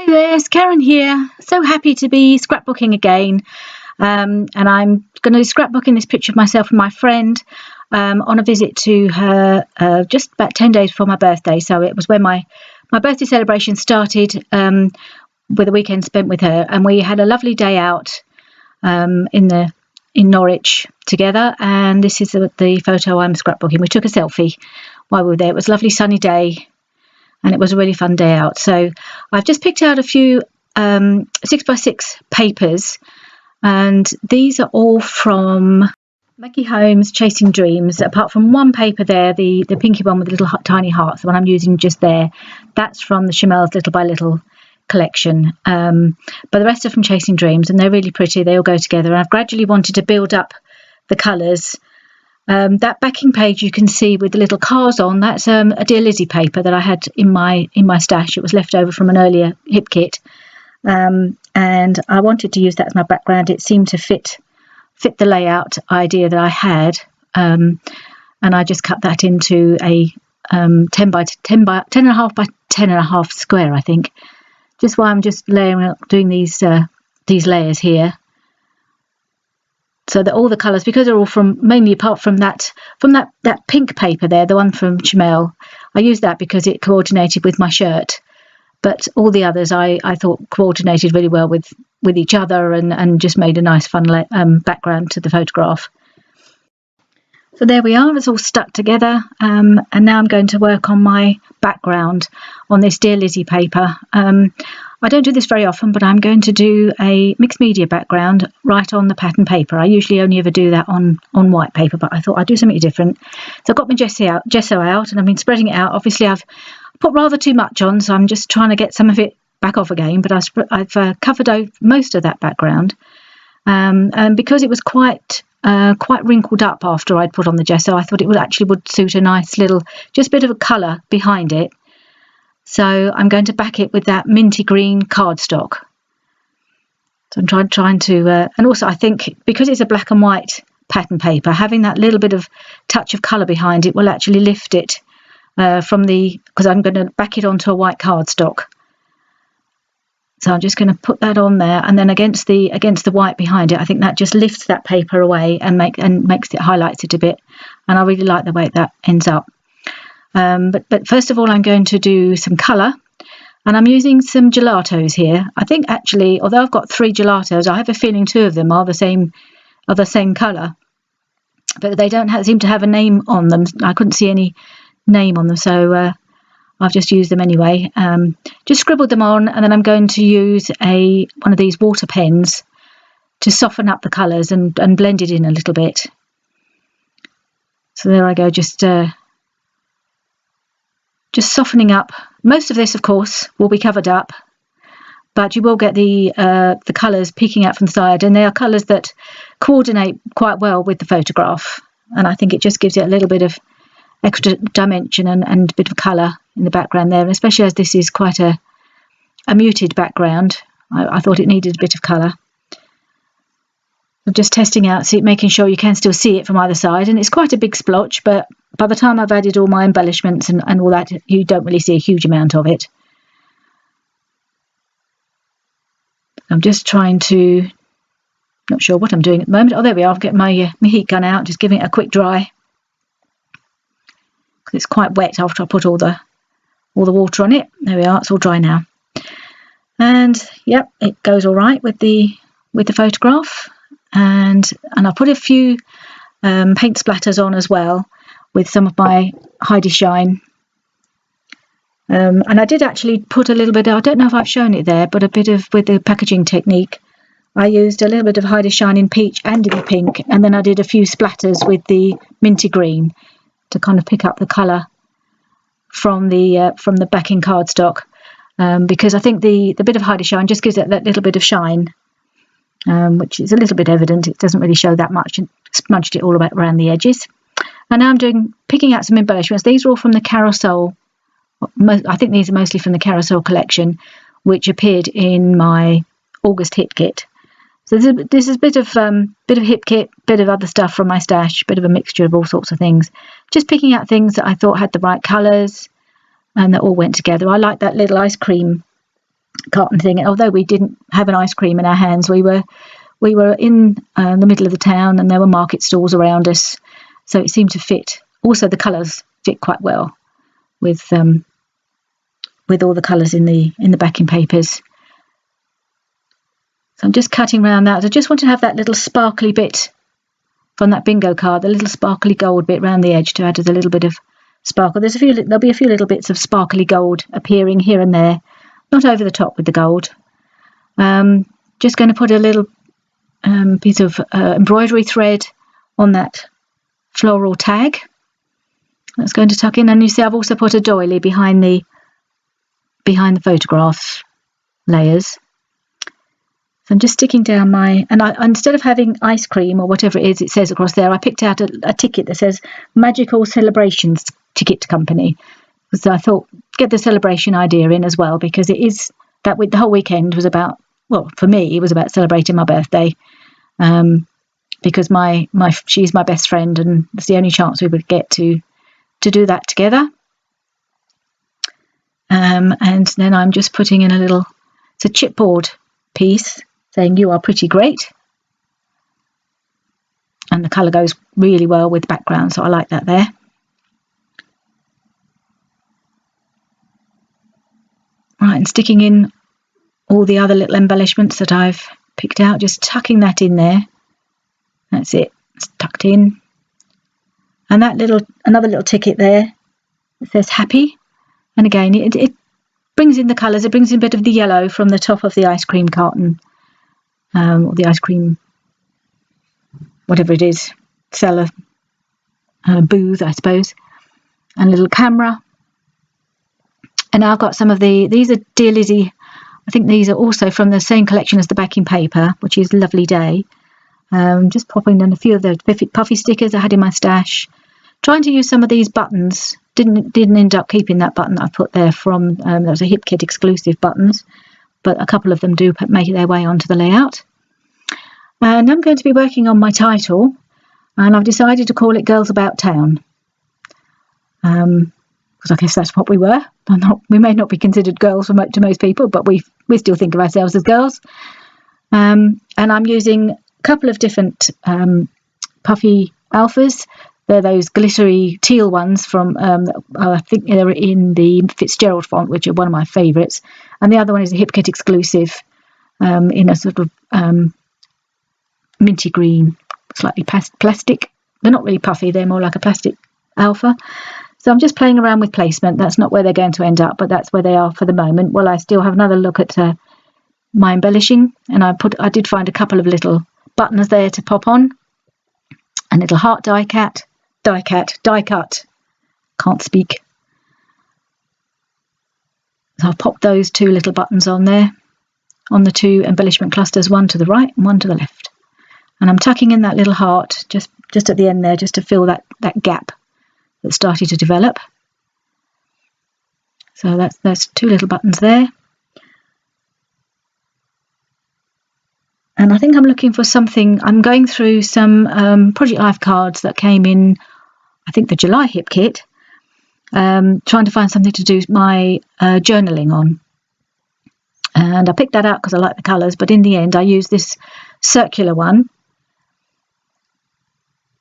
Hi there, it's Karen here. So happy to be scrapbooking again. And I'm going to be scrapbooking this picture of myself and my friend on a visit to her just about 10 days before my birthday. So it was when my birthday celebration started with a weekend spent with her. And we had a lovely day out in Norwich together. And this is the photo I'm scrapbooking. We took a selfie while we were there. It was a lovely sunny day. And it was a really fun day out. So I've just picked out a few 6x6 papers, and these are all from Maggie Holmes Chasing Dreams, apart from one paper there, the pinky one with the little tiny hearts, the one I'm using just there. That's from the Chamel's Little by Little collection. But the rest are from Chasing Dreams, and they're really pretty. They all go together. And I've gradually wanted to build up the colours. That backing page you can see with the little cars on, that's a Dear Lizzie paper that I had in my stash. It was left over from an earlier hip kit, and I wanted to use that as my background. It seemed to fit the layout idea that I had, and I just cut that into a 10 by 10.5 by 10.5 square, I think. Just while I'm just doing these layers here. So that all the colours, because they're all from, mainly apart from that pink paper there, the one from Chamel, I used that because it coordinated with my shirt. But all the others I thought coordinated really well with each other and just made a nice fun background to the photograph. So there we are, it's all stuck together, and now I'm going to work on my background on this Dear Lizzie paper. I don't do this very often, but I'm going to do a mixed media background right on the pattern paper. I usually only ever do that on white paper, but I thought I'd do something different. So I've got my gesso out and I've been spreading it out. Obviously I've put rather too much on, so I'm just trying to get some of it back off again, but I've covered over most of that background. And because it was quite wrinkled up after I'd put on the gesso, I thought it would suit a nice little, just bit of a colour behind it. So I'm going to back it with that minty green cardstock. So I'm trying to, and also I think because it's a black and white pattern paper, having that little bit of touch of colour behind it will actually lift it because I'm going to back it onto a white cardstock. So I'm just going to put that on there, and then against the white behind it, I think that just lifts that paper away and highlights it a bit. And I really like the way that ends up. But first of all, I'm going to do some colour, and I'm using some gelatos here. I think actually, although I've got 3 gelatos, I have a feeling 2 of them are the same colour, but they don't seem to have a name on them. I couldn't see any name on them, so I've just used them anyway. Just scribbled them on, and then I'm going to use one of these water pens to soften up the colours and blend it in a little bit. So there I go, just softening up. Most of this, of course, will be covered up, but you will get the colours peeking out from the side, and they are colours that coordinate quite well with the photograph, and I think it just gives it a little bit of extra dimension and a bit of colour in the background there, and especially as this is quite a muted background, I thought it needed a bit of colour. I'm just testing out, making sure you can still see it from either side, and it's quite a big splotch, but by the time I've added all my embellishments and all that, you don't really see a huge amount of it. I'm just trying to, not sure what I'm doing at the moment. Oh, there we are. I've got my heat gun out, just giving it a quick dry. Because it's quite wet after I put all the water on it. There we are, it's all dry now. And yep, it goes all right with the photograph. And I put a few paint splatters on as well with some of my Heidi Shine. And I did actually put a little bit, I don't know if I've shown it there, but with the packaging technique, I used a little bit of Heidi Shine in peach and in the pink, and then I did a few splatters with the minty green to kind of pick up the colour from the backing cardstock, because I think the bit of Heidi Shine just gives it that little bit of shine, which is a little bit evident. It doesn't really show that much, and smudged it all around the edges. And now I'm picking out some embellishments. These are all from the Carousel. I think these are mostly from the Carousel collection, which appeared in my August hip kit. So this is a bit of hip kit, bit of other stuff from my stash, bit of a mixture of all sorts of things. Just picking out things that I thought had the right colours and that all went together. I like that little ice cream carton thing. Although we didn't have an ice cream in our hands, we were in the middle of the town, and there were market stalls around us, so it seemed to fit. Also, the colours fit quite well with all the colours in the backing papers. So I'm just cutting around that. I just want to have that little sparkly bit from that bingo card, the little sparkly gold bit around the edge to add a little bit of sparkle. There'll be a few little bits of sparkly gold appearing here and there, not over the top with the gold. Just going to put a little piece of embroidery thread on that floral tag. That's going to tuck in, and you see I've also put a doily behind the photograph layers. So I'm just sticking down instead of having ice cream or whatever it is it says across there, I picked out a ticket that says Magical Celebrations Ticket Company. So I thought, get the celebration idea in as well, because it is that the whole weekend was about, well, for me, it was about celebrating my birthday, because she's my best friend, and it's the only chance we would get to do that together. And then I'm just putting in it's a chipboard piece saying "You are pretty great," and the colour goes really well with the background, so I like that there. Right, and sticking in all the other little embellishments that I've picked out, just tucking that in there. That's it, it's tucked in. And another little ticket there that says happy, and again it brings in the colours. It brings in a bit of the yellow from the top of the ice cream carton, or the ice cream, whatever it is, seller booth, I suppose, and a little camera. And now I've got some of these are Dear Lizzie. I think these are also from the same collection as the backing paper, which is Lovely Day. Just popping in a few of the puffy stickers I had in my stash. Trying to use some of these buttons. Didn't end up keeping that button that I put there from, that was a Hip Kit exclusive buttons, but a couple of them do make their way onto the layout. And I'm going to be working on my title, and I've decided to call it Girls About Town. Because I guess that's what we were. We may not be considered girls to most people, but we still think of ourselves as girls. And I'm using a couple of different puffy alphas. They're those glittery teal ones from, I think they're in the Fitzgerald font, which are one of my favourites. And the other one is a Hip Kit exclusive in a sort of minty green, slightly plastic. They're not really puffy, they're more like a plastic alpha. So I'm just playing around with placement. That's not where they're going to end up, but that's where they are for the moment. Well, I still have another look at my embellishing, and I did find a couple of little buttons there to pop on. A little heart die cut. Can't speak. So I've popped those two little buttons on there, on the two embellishment clusters, one to the right and one to the left. And I'm tucking in that little heart just at the end there, just to fill that gap that started to develop. So that's two little buttons there. And I think I'm looking for something. I'm going through some Project Life cards that came in, I think, the July Hip Kit, trying to find something to do my journaling on. And I picked that out because I like the colours, but in the end I used this circular one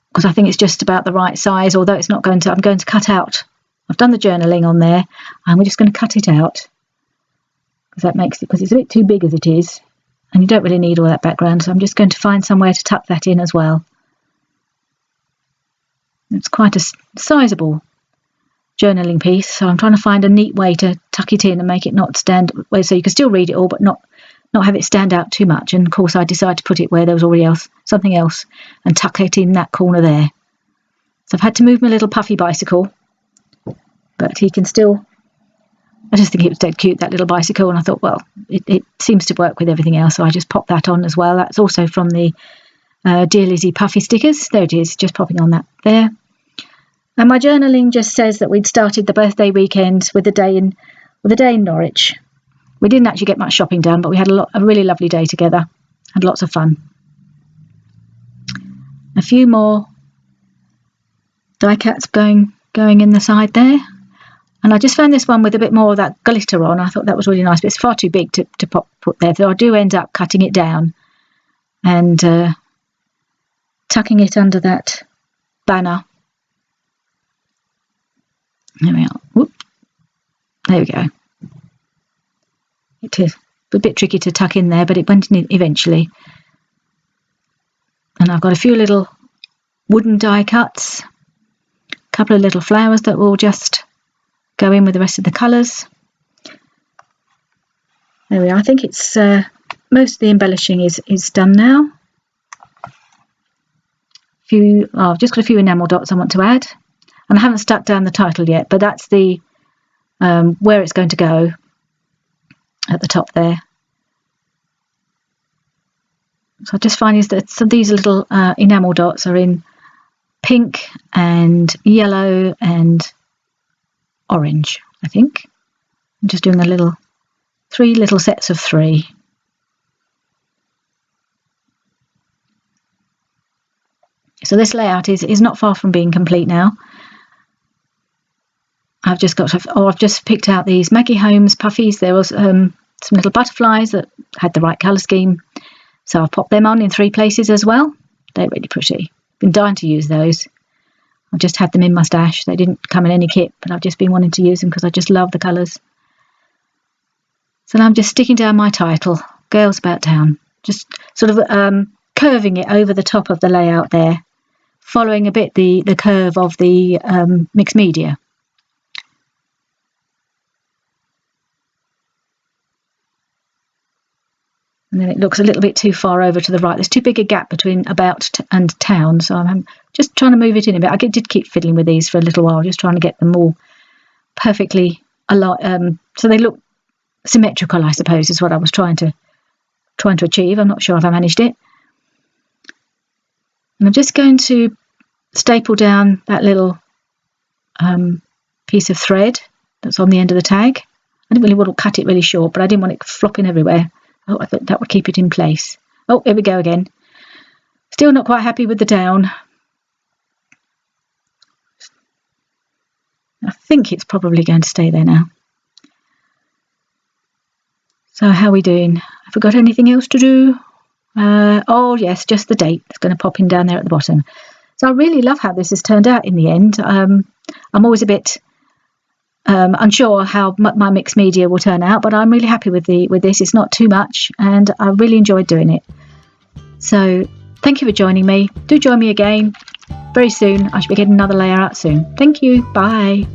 because I think it's just about the right size, although it's not going to, I'm going to cut out. I've done the journaling on there, and we're just going to cut it out because that makes it, because it's a bit too big as it is, and you don't really need all that background, so I'm just going to find somewhere to tuck that in as well. It's quite a sizable journaling piece, so I'm trying to find a neat way to tuck it in and make it not stand, so you can still read it all, but not have it stand out too much. And of course I decided to put it where there was already something else and tuck it in that corner there. So I've had to move my little puffy bicycle, but he can still, I just think it was dead cute, that little bicycle, and I thought, well, it seems to work with everything else, so I just popped that on as well. That's also from the Dear Lizzie puffy stickers. There it is, just popping on that there. And my journaling just says that we'd started the birthday weekend with a day in Norwich. We didn't actually get much shopping done, but we had a really lovely day together. Had lots of fun. A few more die cuts going in the side there. And I just found this one with a bit more of that glitter on. I thought that was really nice, but it's far too big to put there. So I do end up cutting it down and tucking it under that banner. There we are. Whoop. There we go. It is a bit tricky to tuck in there, but it went in eventually. And I've got a few little wooden die cuts, a couple of little flowers that will just go in with the rest of the colours. There we are. I think it's most of the embellishing is done now. I've just got a few enamel dots I want to add, and I haven't stuck down the title yet, but that's the where it's going to go at the top there. So I just find is that some of these little enamel dots are in pink and yellow and orange, I think. I'm just doing three little sets of 3. So this layout is not far from being complete now. I've just picked out these Maggie Holmes puffies. There was some little butterflies that had the right colour scheme, so I've popped them on in 3 places as well. They're really pretty. Been dying to use those. I've just had them in my stash. They didn't come in any kit, but I've just been wanting to use them because I just love the colours. So now I'm just sticking down my title, Girls About Town, just sort of curving it over the top of the layout there, following a bit the curve of the mixed media. And then it looks a little bit too far over to the right. There's too big a gap between about and town, so I'm just trying to move it in a bit. I did keep fiddling with these for a little while, just trying to get them all perfectly aligned, so they look symmetrical, I suppose, is what I was trying to achieve. I'm not sure if I managed it. And I'm just going to staple down that little piece of thread that's on the end of the tag. I didn't really want to cut it really short, but I didn't want it flopping everywhere. Oh, I thought that would keep it in place. Oh, here we go again. Still not quite happy with the down. I think it's probably going to stay there now. So how are we doing? Have we got anything else to do? Oh yes, just the date. It's going to pop in down there at the bottom. So I really love how this has turned out in the end. I'm always a bit unsure how my mixed media will turn out, but I'm really happy with this. It's not too much, and I really enjoyed doing it. So thank you for joining me. Do join me again very soon. I should be getting another layer out soon. Thank you. Bye.